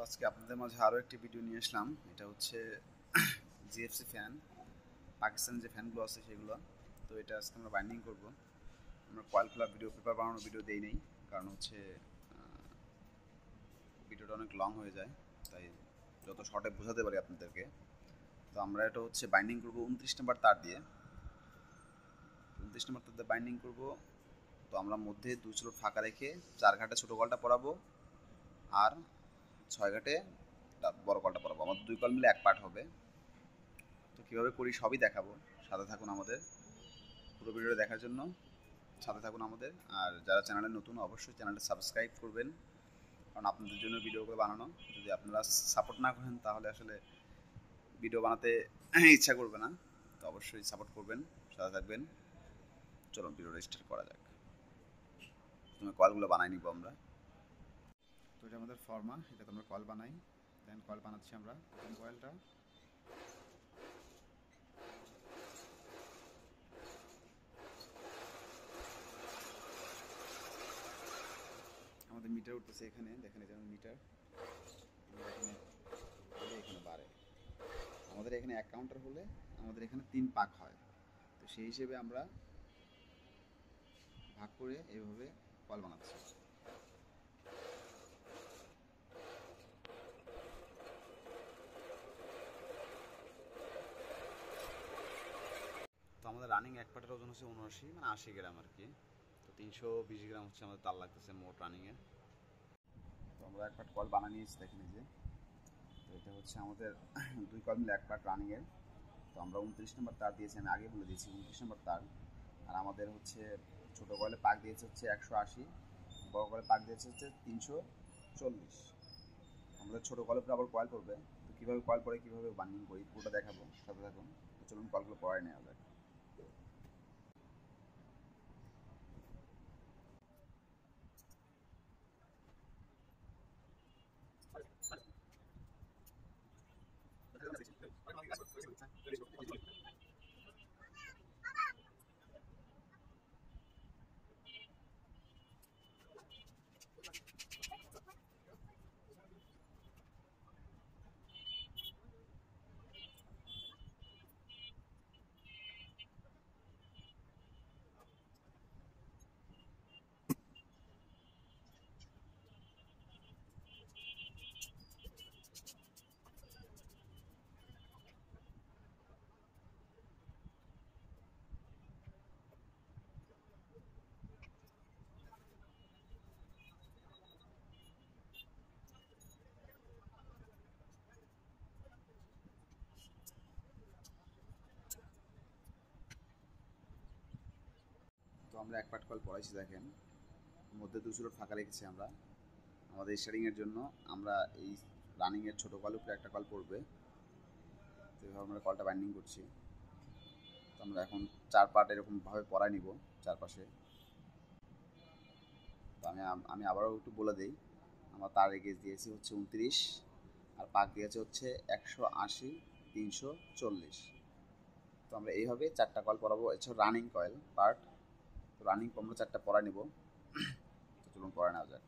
আজকে আপনাদের মাঝে আরও একটি ভিডিও নিয়ে আসলাম। এটা হচ্ছে জিএফসি ফ্যান, পাকিস্তানের যে ফ্যানগুলো আছে সেগুলো। তো এটা আজকে আমরা বাইন্ডিং করব। আমরা কয়েল খোলা ভিডিও, পেপার বানানোর ভিডিও দেই নেই, কারণ হচ্ছে ভিডিওটা অনেক লং হয়ে যায়, তাই যত শর্টে বোঝাতে পারি আপনাদেরকে। তো আমরা এটা হচ্ছে বাইন্ডিং করব 29 নম্বর তার দিয়ে। 29 নম্বর তার দিয়ে বাইন্ডিং করব। তো আমরা মধ্যে 2 স্লট ফাঁকা রেখে 4 ঘাটে ছোটো কলটা পরাবো, আর 6 ঘাটে বড় কলটা পরাবো। আমাদের 2 কল মিলে 1 পার্ট হবে। তো কীভাবে করি সবই দেখাবো, সাথে থাকুন আমাদের। পুরো ভিডিওটা দেখার জন্য সাথে থাকুন আমাদের। আর যারা চ্যানেলে নতুন, অবশ্যই চ্যানেলটা সাবস্ক্রাইব করবেন, কারণ আপনাদের জন্য ভিডিওগুলো বানানো। যদি আপনারা সাপোর্ট না করেন তাহলে আসলে ভিডিও বানাতে ইচ্ছা করবে না। তো অবশ্যই সাপোর্ট করবেন, সাথে থাকবেন। চলুন ভিডিওটা স্টার্ট করা যাক। প্রথমে কলগুলো বানাই নিব আমরা। তো এটা আমাদের ফর্মা, এটাতে আমরা কল বানাই। দেন কল বানাচ্ছি আমরা। প্রথম কয়েলটা আমাদের মিটার উঠতেছে এখানে, দেখেন এই যেমন মিটার এখানে বাড়ে। আমাদের এখানে 1 কাউন্টার হলে আমাদের এখানে 3 পাক হয়। তো সেই হিসেবে আমরা ভাগ করে এইভাবে কল বানাচ্ছি। তো আমাদের রানিং 1 পাটের ওজন হচ্ছে 79, মানে 80 গ্রাম আর কি। তো 320 গ্রাম হচ্ছে আমাদের তার লাগতেছে মোট রানিংয়ে। তো আমরা 1 পাট কল বানিয়ে নিয়েছি, দেখেন এই যে। তো এটা হচ্ছে আমাদের 2 কল মিলে 1 পাট রানিংয়ের। তো আমরা 29 নম্বর তার দিয়েছি, আমি আগে বলে দিয়েছি 29 নম্বর তার। আর আমাদের হচ্ছে ছোটো কয়েলে পাক দিয়েছে হচ্ছে 180, বড় কয়েলে পাক দিয়েছে হচ্ছে 340। আমাদের ছোটো কলের উপরে আবার কয়েল পড়বে। তো কীভাবে কয়েল পড়ে, কীভাবে বান্ডিং করি পুরোটা দেখাবো, সাথে থাকুন। তো চলুন কলগুলো পড়ায় নেওয়া যাক। তো আমরা 1 পাট কল পড়াইছি, দেখেন মধ্যে 2 স্লট ফাঁকা রেখেছি আমরা আমাদের স্টারিংয়ের জন্য। আমরা এই রানিংয়ের ছোটো কল উপরে একটা কল পড়বে। তো এভাবে আমরা কলটা বাইন্ডিং করছি। তো আমরা এখন 4 পার্ট এরকমভাবে পরাই নিব চারপাশে। তো আমি আবারও একটু বলে দিই, আমার তার গেজ দিয়েছি হচ্ছে 29, আর পাক দিয়েছে হচ্ছে 180, 340। তো আমরা এইভাবে 4টা কয়েল পরাবো। এছাড়া রানিং কয়েল পার্ট, তো রানিং আমরা 4টা পরাই নেব। তো চলুন পরাই নেওয়া যাক।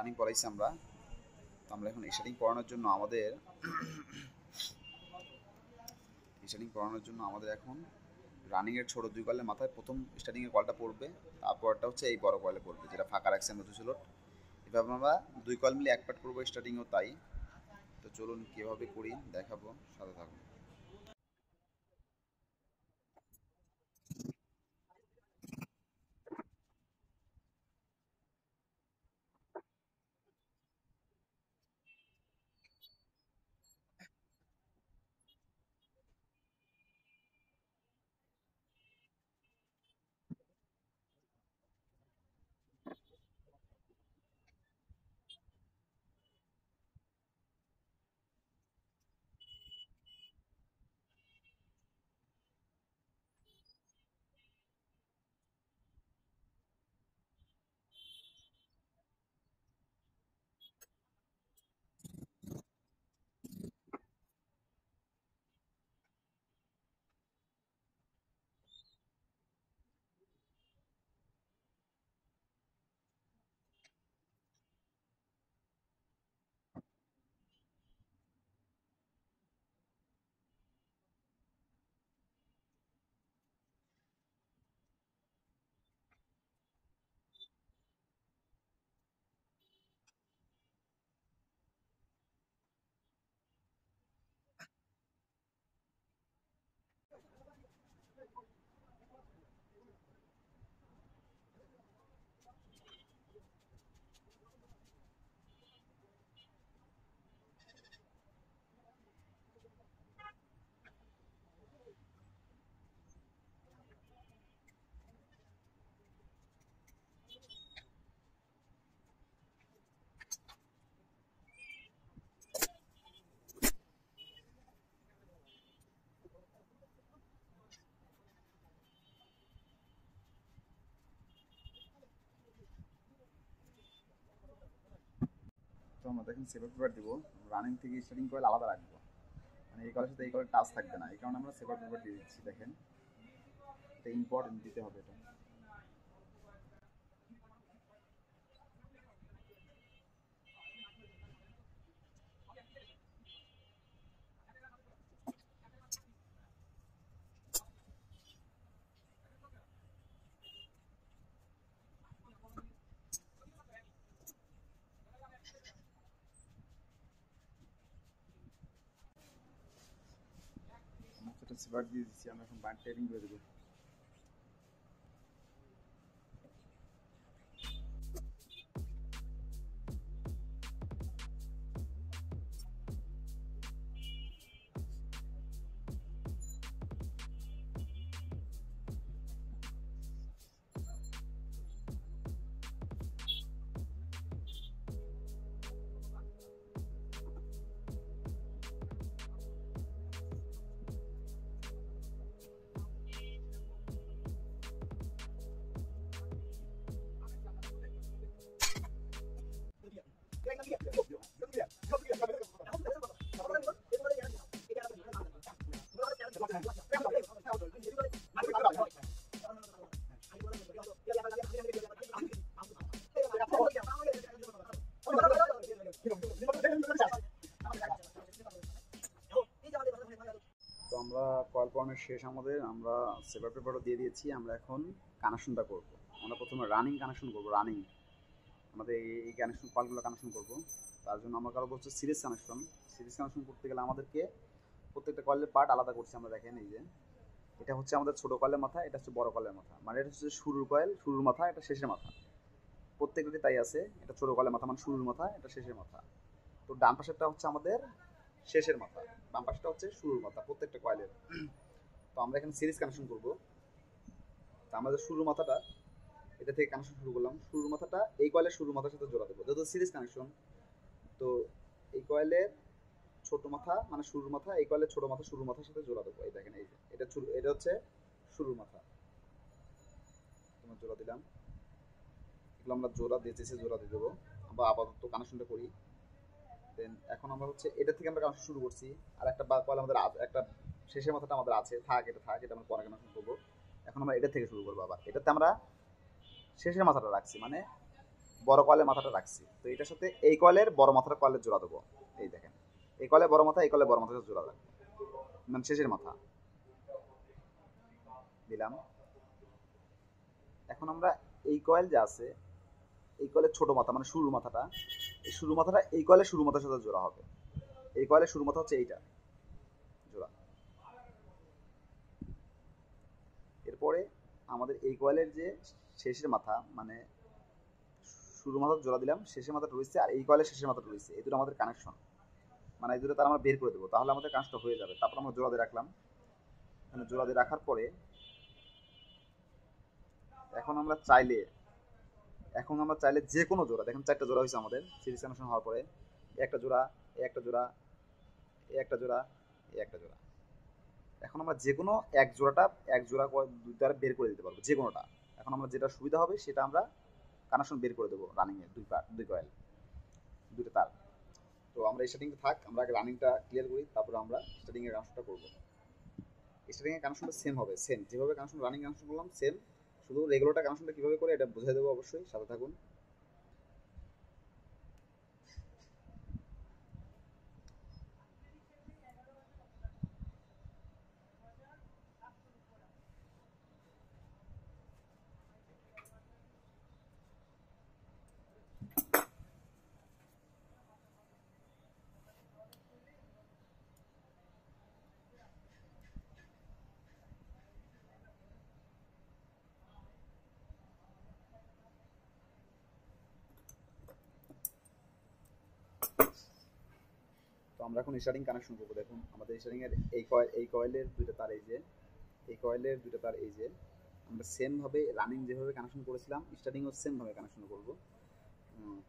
রানিং পড়াইছি আমরা। তো আমরা এখন স্টার্টিং পড়ানোর জন্য আমাদের এখন রানিংয়ের ছোট 2 কয়েলের মাথায় প্রথম স্টার্টিংয়ের কয়েলটা পড়বে, তারপরটা হচ্ছে এই বড় কয়েলে পড়বে যেটা ফাঁকা রাখছি আমরা 2 স্লট। এভাবে আমরা 2 কয়েল মিলে এক পার্ট করবো, স্টার্টিংও তাই। তো চলুন কীভাবে করি দেখাবো, সাথে থাকুন। তো আমরা দেখেন সেপার পেপার দিব, রানিং থেকে স্টার্টিং কয়েল আলাদা রাখবো, মানে এই কয়েলের সাথে এই কয়েলের টাচ থাকবে না, এই কারণে আমরা সেপার পেপার দিয়ে দিচ্ছি। দেখেন এটা ইম্পর্টেন্ট, দিতে হবে এটা। সেটা সেপার দিয়ে দিচ্ছি, আমরা এখন বাইন্ড টাইপিং করে দেবো। তো আমরা কয়েল পড়ানোর শেষ আমাদের, আমরা সেপার পেপারও দিয়ে দিয়েছি। আমরা এখন কানেকশনটা করব। আমরা প্রথমে রানিং কানেকশন করব, রানিং আমাদের এই কানেকশন কয়েলগুলো কানেকশন করব। তার জন্য আমরা কারো বলছে সিরিজ কানেকশন। সিরিজ কানেকশন করতে গেলে আমাদেরকে প্রত্যেকটা কয়েলের পার্ট আলাদা করছি আমরা। দেখেন এই যে এটা হচ্ছে আমাদের ছোটো কয়েলের মাথা, এটা হচ্ছে বড় কয়েলের মাথা, মানে এটা হচ্ছে শুরুর কয়েল, শুরুর মাথা, এটা শেষের মাথা। প্রত্যেকটাতে তাই আছে, এটা ছোটো কয়েলের মাথা মানে শুরুর মাথা, এটা শেষের মাথা। তো ডান পাশেরটা হচ্ছে আমাদের শেষের মাথা, বাম পাশটা হচ্ছে শুরুর মাথা প্রত্যেকটা কয়েলের। তো আমরা এখানে সিরিজ কানেকশন করব। তো আমাদের শুরুর মাথাটা এটা থেকে কানেকশন শুরু করলাম, শুরুর মাথাটা এই কয়েলের শুরুর মাথার সাথে জোড়া দেবো, যেহেতু সিরিজ কানেকশন। তো এই কয়েলের ছোট মাথা মানে শুরুর মাথা, এই কয়েলের ছোট মাথা শুরুর মাথার সাথে জোড়া দেবো। এই দেখেন এই যে এটা হচ্ছে শুরুর মাথা, তোমার জোড়া দিলাম। এগুলো আমরা জোড়া দিয়েছি, জোড়া দিয়ে দেবো। আমরা আপাতত কানেকশনটা করি। দেন এখন আমরা হচ্ছে এটা থেকে আমরা কানেকশন শুরু করছি। আর একটা কয়েল আমাদের একটা শেষের মাথাটা আমাদের আছে, থাক এটা থাক, এটা আমরা পরে কানেকশন করবো। এখন আমরা এটা থেকে শুরু করবো। আবার এটাতে আমরা শেষের মাথাটা রাখছি, মানে বড় কয়েলের মাথাটা রাখছি, তো এটার সাথে এই কয়েলের বড় মাথার কয়েলের জোড়া দেবো। এই দেখেন, এই কয়েলে বড় মাথা, এই কয়েলে বড় মাথার সাথে জোড়া রাখবো, মানে শেষের মাথা দিলাম। এখন আমরা এই কয়েল যে আছে, এই কয়েলের ছোট মাথা মানে শুরুর মাথাটা, এই শুরু মাথাটা এই কয়েলের শুরু মাথার সাথে জোড়া হবে। এই কয়েলের শুরু মাথা হচ্ছে এইটা জোড়া। এরপরে আমাদের এই কয়েলের যে শেষের মাথা মানে শুরু মাথা জোড়া দিলাম, শেষের মাথাটা রয়েছে, আর এই কয়েলের শেষের মাথাটা রয়েছে, এই দুটো আমাদের কানেকশন, মানে এই দুটো তার আমরা বের করে দেবো, তাহলে আমাদের কাজটা হয়ে যাবে। তারপর আমরা জোড়া দিয়ে রাখলাম, মানে জোড়া দিয়ে রাখার পরে এখন আমরা চাইলে যে কোনো জোড়া, দেখেন চারটা জোড়া হয়েছে আমাদের সিরিজ কানেকশন হওয়ার পরে, একটা জোড়া, একটা জোড়া, একটা জোড়া, একটা জোড়া। এখন আমরা যে কোনো এক জোড়া দুই দ্বারা বের করে দিতে পারবো যে কোনোটা। এখন আমরা যেটা সুবিধা হবে সেটা আমরা কানেকশন বের করে দেবো, রানিং এর দুই কয়েল, দুইটা তার। তো আমরা এই সেটিংটা থাক, আমরা আগে রানিংটা ক্লিয়ার করি, তারপরে আমরা স্টার্টিং এর কানেকশনটা করবো। স্টার্টিং এর কানেকশনটা সেম হবে, সেম যেভাবে কানেকশন রানিং কানেকশন করলাম সেম, শুধু রেগুলারটা কানেকশনটা কিভাবে করে এটা বুঝিয়ে দেবো, অবশ্যই সাথে থাকুন। তো আমরা এখন স্টার্টিং কানেকশন করবো। দেখুন আমাদের স্টার্টিং এর এই কয়েলের দুইটা তার, এই যে এই কয়েলের দুইটা তার, এই যে আমরা সেম ভাবে রানিং যেভাবে কানেকশন করেছিলাম স্টার্টিংও সেম ভাবে কানেকশন করবো।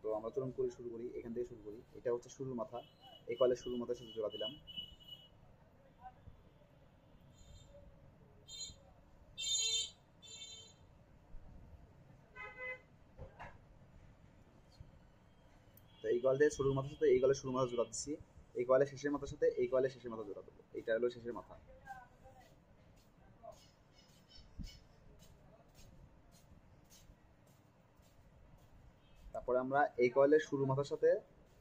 তো আমরা চলুন করে শুরু করি, এখান থেকে শুরু করি। এটা হচ্ছে শুরুর মাথা, এই কয়েলের শুরুর মাথার সাথে জোড়া দিলাম। তো এই কয়েল দিয়ে শুরুর মাথার সাথে এই কয়েলের শুরুর মাথা জোড়া দিচ্ছি, এই কয়েলের শেষের মাথার সাথে এই কয়েলের শেষের মাথা জোড়া দেবো, এইটা হলো শেষের মাথা। তারপরে আমরা এই কয়েলের শুরু মাথার সাথে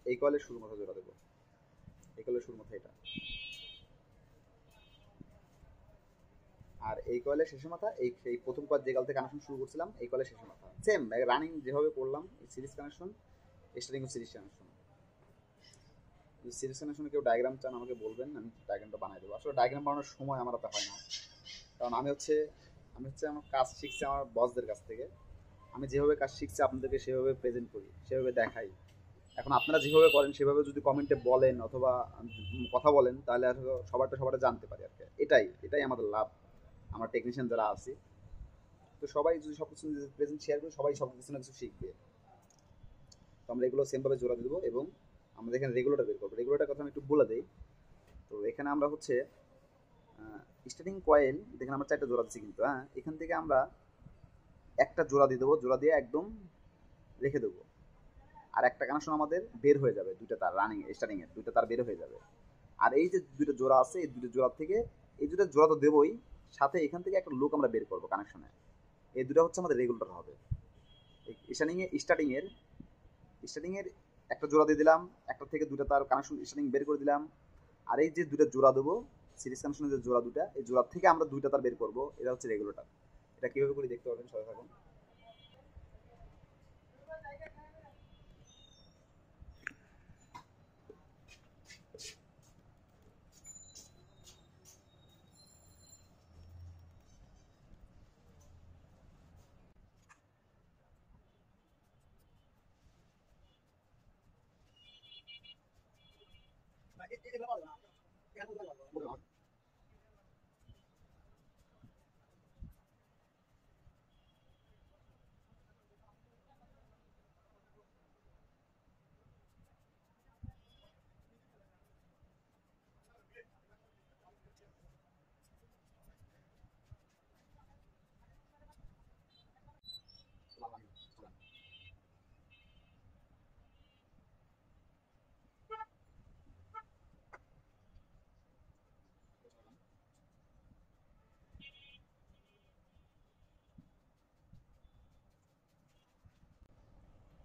এই কয়েলের শুরু মাথা জোড়া দেবো, এই কয়েলের শুরু মাথা এটা। আর এই কয়েলের শেষের মাথা এই প্রথম কয়েল যে কয়েল থেকে কানেকশন শুরু করছিলাম এই কয়েলের শেষের মাথা সেম রানিং যেভাবে করলাম series connection, starting series connection. Series কানেকশনে কেউ ডায়াগ্রাম চান আমাকে বলবেন, আমি ডায়াগ্রামটা বানাই দেবো। আসলে ডায়াগ্রাম বানানোর সময় আমার হাতে হয় না, কারণ আমি হচ্ছে আমার কাজ শিখছি আমার বসদের কাছ থেকে। আমি যেভাবে কাজ শিখছি আপনাদেরকে সেভাবে প্রেজেন্ট করি, সেভাবে দেখাই। এখন আপনারা যেভাবে করেন সেভাবে যদি কমেন্টে বলেন অথবা কথা বলেন, তাহলে আসলে সবারটা জানতে পারি আর কি। এটাই আমাদের লাভ, আমরা টেকনিশিয়ান যারা আছি। তো সবাই যদি সব কিছু প্রেজেন্ট শেয়ার করি, সবাই সব কিছু না কিছু শিখবে। তো আমরা এগুলো সেমভাবে জোড়া দেবো, এবং আমরা এখানে রেগুলারটা বের করবো। রেগুলারটার কথা আমি একটু বলে দিই। তো এখানে আমরা হচ্ছে স্টার্টিং কয়েল, দেখেন আমরা চারটা জোড়া দিচ্ছি কিন্তু, হ্যাঁ এখান থেকে আমরা একটা জোড়া দিয়ে দেবো, জোড়া দিয়ে একদম রেখে দেবো। আর একটা কানেকশন আমাদের বের হয়ে যাবে, দুইটা তার রানিং স্টার্টিং এর দুইটা তার বের হয়ে যাবে। আর এই যে দুইটা জোড়া আছে, এই দুটো জোড়া থেকে এই দুটো জোড়া তো দেবোই, সাথে এখান থেকে একটা লুক আমরা বের করবো কানেকশনে। এই দুটো হচ্ছে আমাদের রেগুলার হবে। স্টার্টিং এর একটা জোড়া দিয়ে দিলাম, একটা থেকে দুটো তার কানেকশন স্টার্টিং বের করে দিলাম। আর এই যে দুটো জোড়া দেবো সিরিজ কানেকশনের যে জোড়া দুটা, এই জোড়া থেকে আমরা দুইটা তার বের করবো, এটা হচ্ছে রেগুলেটর। এটা কিভাবে করে দেখতে পাবেন, সবাই থাকুন।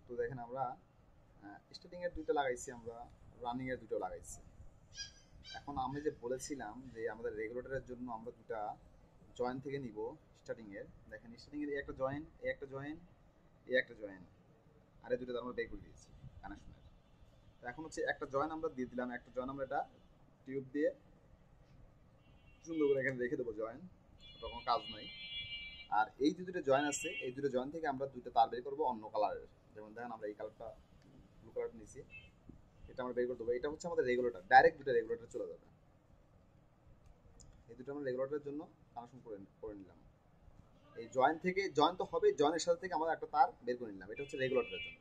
তো দেখেন আমরা স্টার্টিং এর দুটো লাগাইছি, আমরা রানিং এর দুটো লাগাইছি। এখন আমি যে বলেছিলাম যে আমাদের রেগুলেটরের জন্য আমরা দুটা জয়েন থেকে নিব স্টার্টিং এর। দেখেন স্টার্টিং এর এই একটা জয়েন, এই একটা জয়েন, এই একটা জয়েন, আর এই দুটো আমরা বের করে দিয়েছি কানেকশনের। তো এখন হচ্ছে একটা জয়েন আমরা দিয়ে দিলাম, একটা জয়েন আমরা এটা টিউব দিয়ে সুন্দর করে এখানে রেখে দেবো জয়েন, ওটা কোনো কাজ নাই। আর এই যে দুটো জয়েন আছে, এই দুটো জয়েন থেকে আমরা দুটো তার বের করবো অন্য কালারের। যেমন দেখেন আমরা এই কালারটা, ব্লু কালারটা নিয়েছি, এটা আমরা বের করে দেবো। এটা হচ্ছে আমাদের রেগুলেটর, ডাইরেক্ট দুটো রেগুলেটর চলে যাবে। এই দুটো আমরা রেগুলেটরের জন্য কানেকশন করে নিলাম। এই জয়েন থেকে জয়েন তো হবে, জয়েনের সাথে থেকে আমরা একটা তার বের করে নিলাম। এটা হচ্ছে রেগুলেটরের জন্য।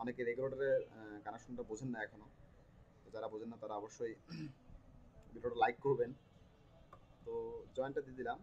অনেকে রেগুলেটরের কানেকশনটা বোঝেন না এখনো, তো যারা বোঝেন না তারা অবশ্যই ভিডিওটা লাইক করবেন। তো জয়েন্টটা দিয়ে দিলাম।